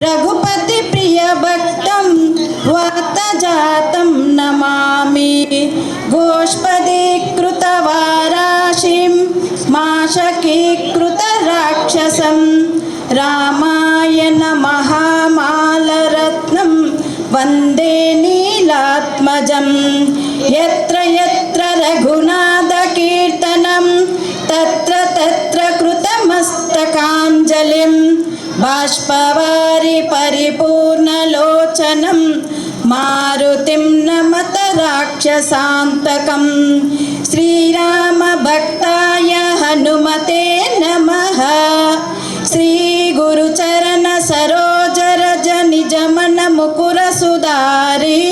रघुपति प्रिय भक्तं वातजातं नमामि। गोष्पदीकृतवाराशिं माशकीकृतराक्षसं रामायण महामालरत्नं वन्दे नीलात्मजं। यत्र यत्र रघुनाथकीर्तनं तत्र तत्र कृतमस्तकाञ्जलिं बाष्पवारि परिपूर्णलोचनं मारुतिं नमत राक्षसान्तकं। श्रीराम भक्ताय हनुमते नमः। श्री गुरुचरण सरोज रज निज मन मुकुर सुधारी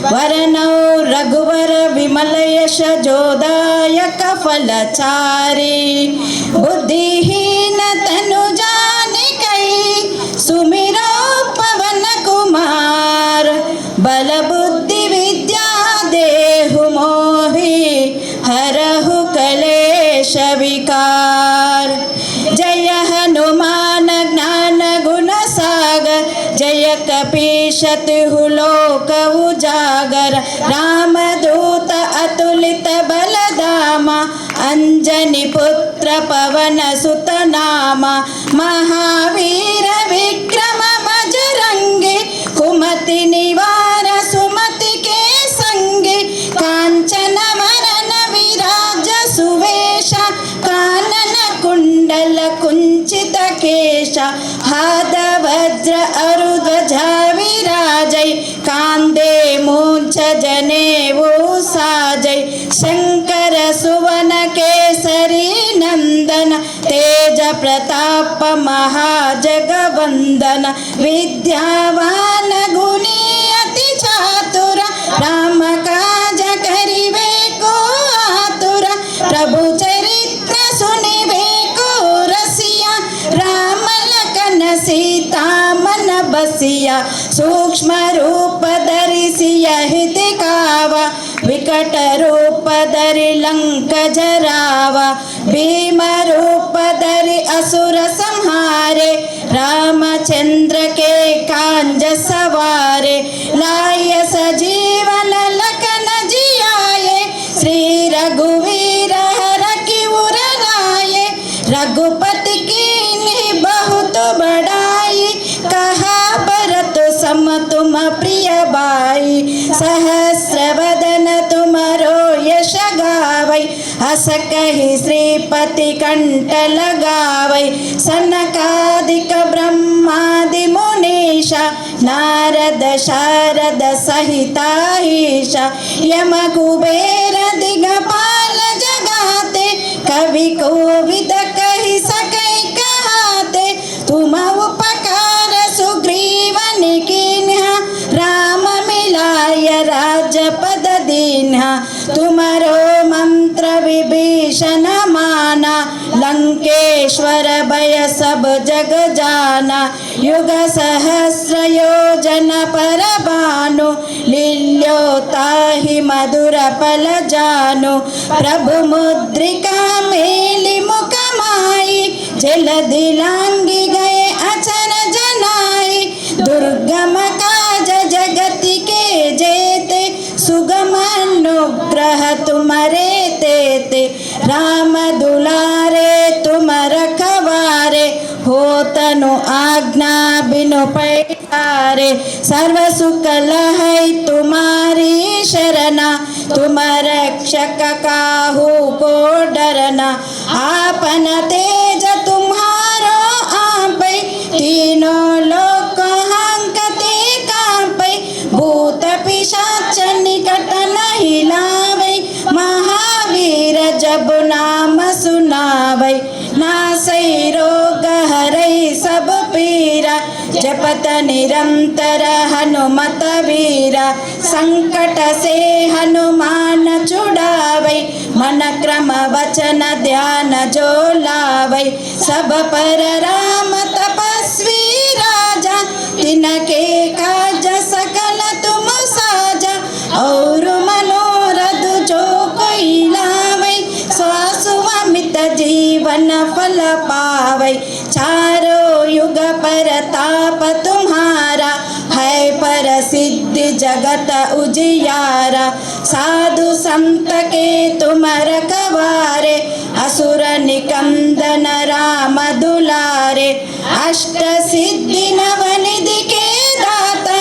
वरनौ रघुवर विमल यश जोदायक फलचारी। बुद्धिहीन तनु जानिकै सुमिरो पवन कुमार बल बुद्धि विद्या देहु मोहि हरहु कलेश विकार। जय हनुमान ज्ञान गुण सागर जय कपीशतिहु लोक उजागर। रामदूत अतुलित बलधामा अंजनी पुत्र पवन सुत नामा। महावीर विक्रम बजरंगी कुमति निवार सुमति के संगी। कांचन वरन विराज सुवेश कानन कुंडल कुंचित केश। हाथ वज्र अरुध्वजा विराजै कांदे मूंछ जनेऊ साजै। शंकर सुवन केसरी नंदन तेज प्रताप महाजगवंदन। विद्यावान गुणी अति चातुर राम काज करिवे को आतुर। प्रभु चरित्र सुनिवे को रसिया राम लखन सीता मन बसिया। सूक्ष्म रूप धरि सियहि दिखावा विकट रूप धरि लंक जरावा। भीम रूप धरि असुर संहारे रामचंद्र के कांज सवारे। लाय सजीवन लखन जियाए श्री रघुवीर हरखि उर लाए। रघुपति कीन्ही बहुत बड़ाई कहा भरत सम तुम प्रिय बाई। सहस्र वदन तुमरो यश गावै हस कहि श्रीपति कंठ लगावै। सनकादिक ब्रह्मादि मुनीषा नारद शारद सहिताहीशा। यम कुबेर दिगपाल जगाते कवि कोविद कहि सकै कहाते। तुम उपकार सुग्रीवन कीन्हा राम मिलाय राजपद दीन्हा। तुमरो मंत्र विभीषण माना लंकेश्वर भय सब जग जाना। युग सहस्र योजन पर भानु लील्यो ताहि मधुर फल जानु। प्रभु मुद्रिका मेलि मुख माई जलधि लांघि गए अचर जनाई। दुर्गम काज जगति के जेते सुगम अनुग्रह तुम्हारे तेते। राम दुलारे तुम रखवारे होतनु आज्ञा बिनु पैठारे। सर्व सुख लहै तुम्हारी शरणा तुम रक्षक काहू को डरना। आपन तेज तुम्हारो आपै तीनों लोक हांकते कांपै। भूत पिशाच निकट नहीं लावै महावीर जब नाम सुनावै। नासै रोग हरै सब पीरा जपत निरंतर हनुमत वीरा। संकट से हनुमान छुड़ावै मन क्रम वचन ध्यान जो लावै। सब पर राम तपस्वी राजा तिनके काज सकल तुम साजा। और मनोरथ जो कोई लावै स्वासुअमित जीवन फल पावै। चारों युग पर प्रताप तुम्हारा, है प्रसिद्ध जगत उजियारा। साधु संत के तुम रखवारे, असुर निकंदन राम दुलारे। अष्ट सिद्धि नवनिधि के दाता,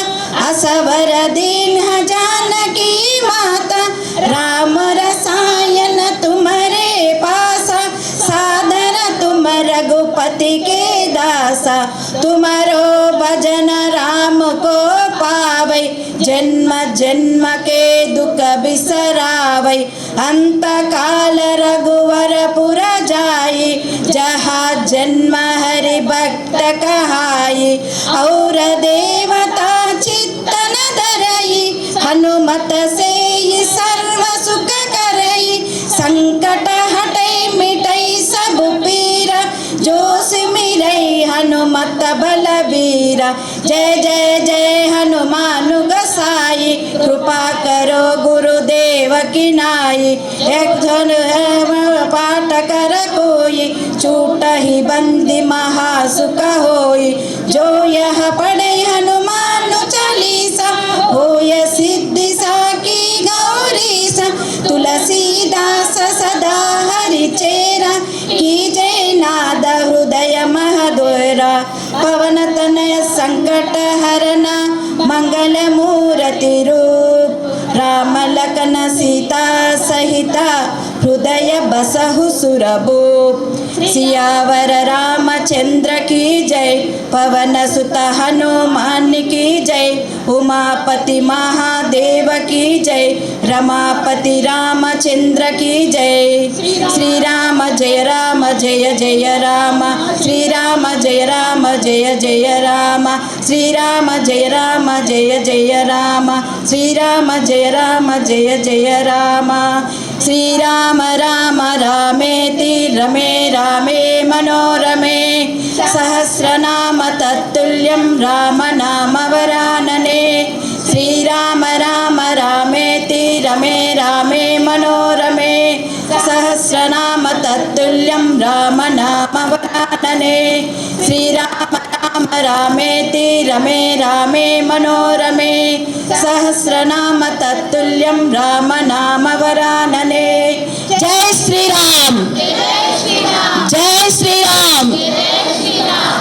असवर दीन जानकी माता। राम रसायन तुम्हारे पासा, साधन तुम रघुपति के दासा। तुम्हारो भजन राम को पावै, जन्म जन्म के दुख बिसरावै। अंत काल रघुवर पुर जाई, जहाँ जन्म हरि भक्त कहाई। और देवता चित्तन धरई, हनुमत से सर्व सुख करई। संकट हटै मिटै सब पीरा, जो सिमरई हनुमत बलबीरा। जय जय जय हनुमान गोसाई, कृपा करो गुरुदेव की नाई। एक धन पाठ कर कोई, छूटहि बंदी महासुख होई। जो यह पढ़े हनुमान चालीसा, होय सिद्धि साकी गौरीसा। तुलसीदास सदा हरि चेरा, कीजय नाद हृदय महदोरा। पवन तनय संकट हरना, मंगल मूर्ति रूप। राम लखन सीता सहिता, हृदय बसहु सुरभूप। सियावर रामचंद्र की जय, पवन सुत हनुमान की जय। उमापति महादेव की जय, रमापति रामचंद्र की जय। श्री राम जय जय राम, श्री राम जय जय राम। श्री राम जय जय राम, श्री राम जय जय राम। श्री राम राम रामेति रमे रामे मनोरमे, सहस्रनाम तत्तुल्यं राम नाम वरानने। श्री राम राम रामेति रमे रामे मनोरमे, सहस्रनाम तत्तुल्यं राम नाम वरानने। श्री राम राम रामेति रमे रामे मनोरमे, सहस्रनाम तत्तुल्यं राम नाम वरानने। जय श्री राम, जय श्री राम।